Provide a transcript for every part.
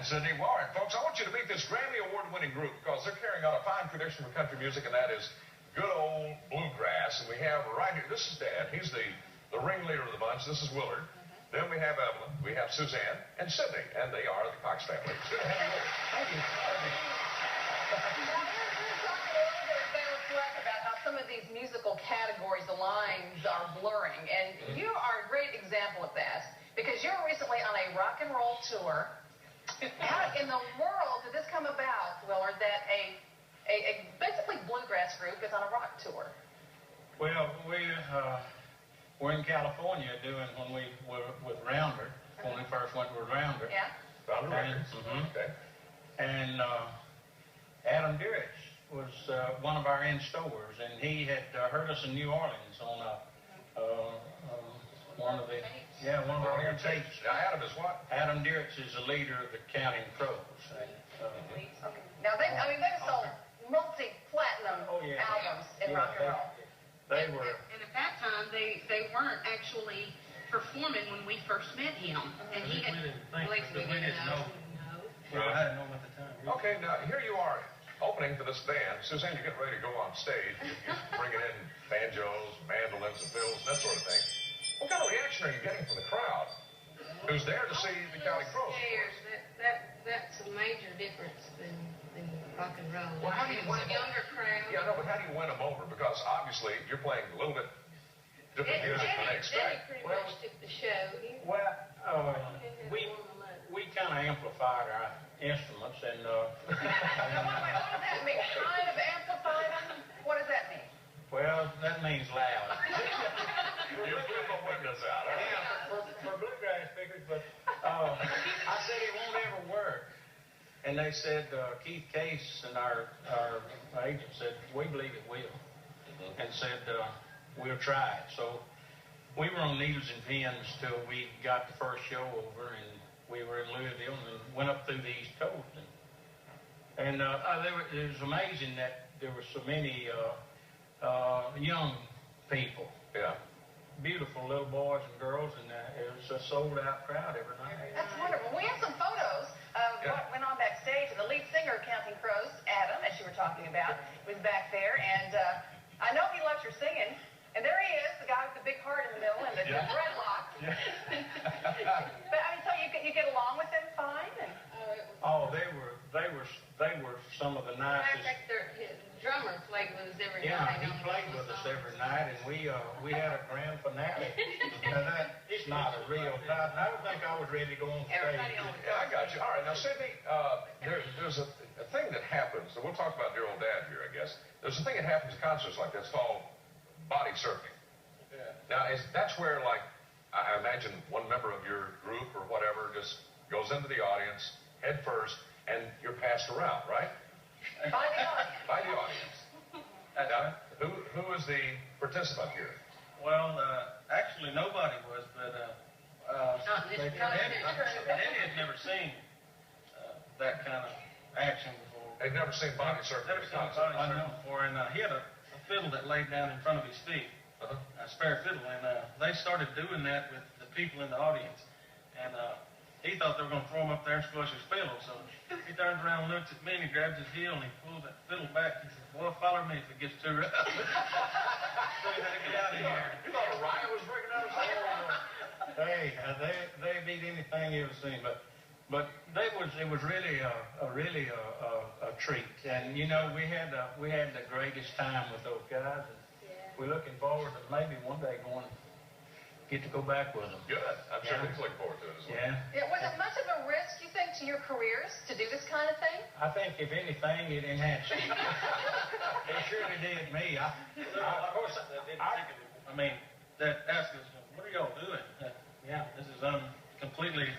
Sydney. Well, all right, folks, I want you to meet this Grammy Award-winning group because they're carrying on a fine tradition for country music, and that is good old bluegrass. And we have right here, this is Dad. He's the ringleader of the bunch. This is Willard. Then we have Evelyn, we have Suzanne, and Sydney, and they are the Cox family. It's good to have you with us. Thank you. About how some of these musical categories, the lines are blurring, and you are a great example of that because you're recently on a rock and roll tour. How in the world did this come about, Willard, that a basically bluegrass group is on a rock tour? Well, we're in California doing when we were with Rounder, when we first went with Rounder. Yeah. Rounder Records. Okay. And Adam Duritz was one of our in-stores, and he had heard us in New Orleans on one of our tapes. Now, Adam is what? Adam Duritz is the leader of the Counting Crows. Now, they sold multi-platinum albums in rock and roll. They were. And at that time, they weren't actually performing when we first met him. And he had. We didn't know. Well, I hadn't known at the time. Okay, now here you are, opening for this band. Suzanne, you're getting ready to go on stage. You're bringing in banjos, mandolins, and fiddles, that sort of thing. What kind of reaction are you getting from the crowd who's there to see the Counting Crows? That's a major difference than rock and roll. Well, how do you win a younger crowd? Yeah, no, but how do you win them over? Because obviously you're playing a little bit different music than they expect. Pretty much took the show. We kind of amplified our instruments, and What does that mean? Kind of amplified them? What does that mean? well, that means loud. You blew the windows out. Huh? Yeah, for bluegrass speakers, but I said it won't ever work. And they said, Keith Case and our agent said, we believe it will. And said, we'll try it. So we were on needles and pins till we got the first show over, and we were in Louisville and went up through the East Coast. And it was amazing that there were so many young people. Yeah. Beautiful little boys and girls, and it was a sold-out crowd every night. That's wonderful. We have some photos of what went on backstage. The lead singer of Counting Crows, Adam, as you were talking about, was back there. And I know he loves your singing. And there he is, the guy with the big heart in the middle and the dreadlocks. Yeah. But I mean, so you get along with them fine? And... They were some of the nicest. In fact, his drummer played with us every night. Yeah, he played with us every night, and we had a grand finale. Now it's not a real. I don't think I was ready to go on stage. Yeah, I got you. All right, now Sydney, there's a thing that happens, and we'll talk about dear old Dad here, I guess. There's a thing that happens at concerts like this called body surfing. Yeah. Now, that's where, like, I imagine one member of your group or whatever just goes into the audience head first, and you're passed around, right? By the audience. By the audience. Now, who is the participant here? Well, actually nobody was, but Eddie had never seen that kind of action before. They've never seen body surfing. Never seen body surfing before, and he had a fiddle that laid down in front of his feet, a spare fiddle, and they started doing that with the people in the audience, and he thought they were going to throw him up there and squash his fiddle, so he turns around and looks at me, and he grabs his heel, and he pulls that fiddle back, and he says, well, follow me if it gets too rough. So he had to get out of here. You thought a riot was breaking out of somewhere? Hey, they beat anything you ever seen, but it was really a treat, and you know we had the greatest time with those guys, and we're looking forward to maybe one day get to go back with them. Good. I'm sure he's looking forward to it as well. Yeah. Was it much of a risk, you think, to your careers to do this kind of thing? I think if anything, it enhanced it. It surely did me. Of course, that asked us, what are y'all doing? This is completely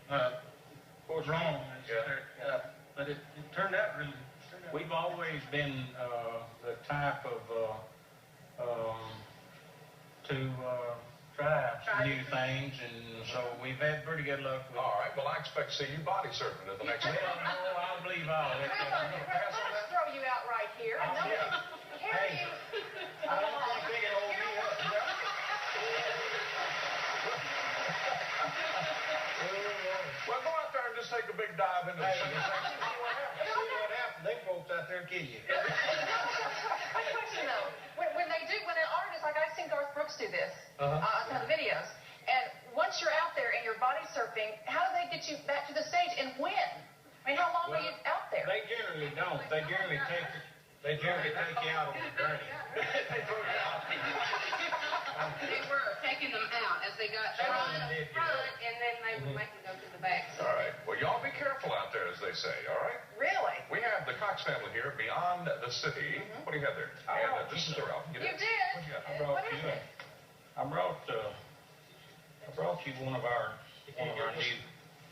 wrong. But it turned out really. We've always been the type of to try new things, and so we've had pretty good luck with it. All right, well, I expect to see you body surfing at the next one. I believe all that. Let's throw you out right here. I know carry you. I don't think they can hold me up. Well, go out there and just take take a big dive into the Hey, city. see what happened? Them folks out there kill you. My question though, when an artist, like I've seen Garth Brooks do this on some of the videos, and once you're out there and you're body surfing, how do they get you back to the stage and when? I mean, how long are you out there? They generally don't. They generally take you out on the journey. They throw you out. They were taking them out as they got Some of front, them did, and then they would make them go to the back. All right. Well, y'all be careful out there, as they say, all right? Really? We have the Cox family here, Beyond the City. What do you have there? And this is their album. You did? What you got? What is it? I brought you one of our new.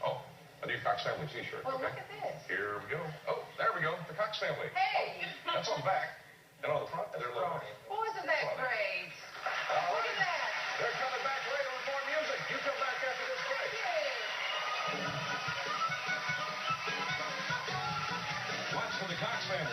Oh, a new Cox family T-shirt. Well, Okay. look at this. Here we go. Oh, there we go. The Cox family. Hey! That's on the back. And on the front, they're little. Well, isn't that great? All Look right. at that. They're coming back later with more music. You come back after this break. Yay. Watch for the Cox family.